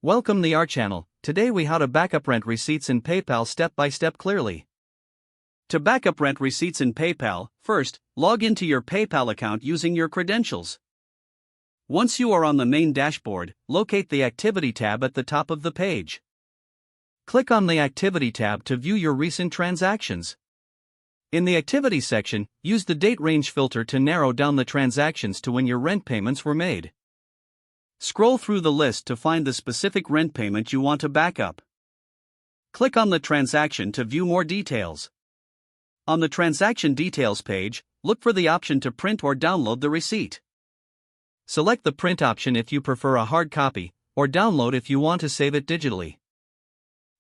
Welcome to our channel. Today we how to backup rent receipts in PayPal step by step clearly. To backup rent receipts in PayPal, first, log into your PayPal account using your credentials. Once you are on the main dashboard, locate the Activity tab at the top of the page. Click on the Activity tab to view your recent transactions. In the Activity section, use the date range filter to narrow down the transactions to when your rent payments were made. Scroll through the list to find the specific rent payment you want to backup. Click on the transaction to view more details. On the Transaction Details page, look for the option to print or download the receipt. Select the print option if you prefer a hard copy, or download if you want to save it digitally.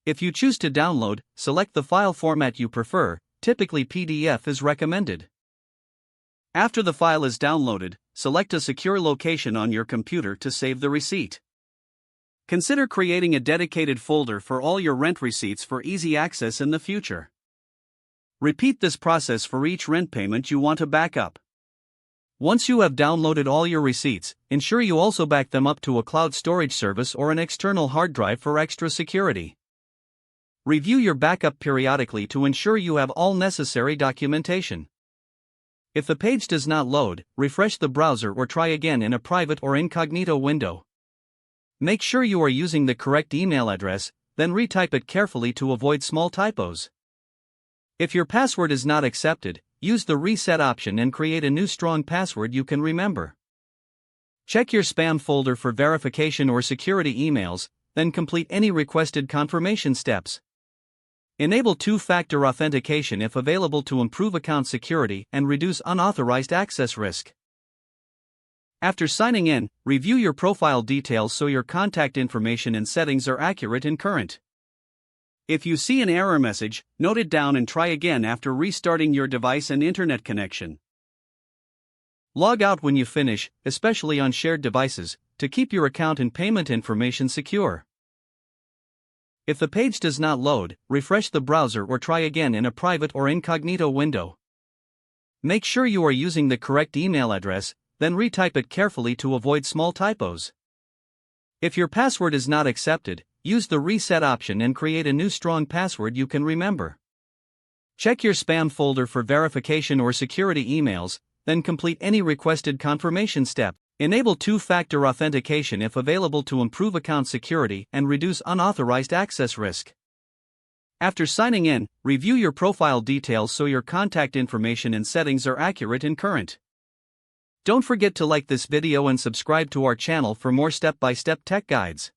If you choose to download, select the file format you prefer, typically PDF is recommended. After the file is downloaded, select a secure location on your computer to save the receipt. Consider creating a dedicated folder for all your rent receipts for easy access in the future. Repeat this process for each rent payment you want to backup. Once you have downloaded all your receipts, ensure you also back them up to a cloud storage service or an external hard drive for extra security. Review your backup periodically to ensure you have all necessary documentation. If the page does not load, refresh the browser or try again in a private or incognito window. Make sure you are using the correct email address, then retype it carefully to avoid small typos. If your password is not accepted, use the reset option and create a new strong password you can remember. Check your spam folder for verification or security emails, then complete any requested confirmation steps. Enable two-factor authentication if available to improve account security and reduce unauthorized access risk. After signing in, review your profile details so your contact information and settings are accurate and current. If you see an error message, note it down and try again after restarting your device and internet connection. Log out when you finish, especially on shared devices, to keep your account and payment information secure. If the page does not load, refresh the browser or try again in a private or incognito window. Make sure you are using the correct email address, then retype it carefully to avoid small typos. If your password is not accepted, use the reset option and create a new strong password you can remember. Check your spam folder for verification or security emails, then complete any requested confirmation step. Enable two-factor authentication if available to improve account security and reduce unauthorized access risk. After signing in, review your profile details so your contact information and settings are accurate and current. Don't forget to like this video and subscribe to our channel for more step-by-step tech guides.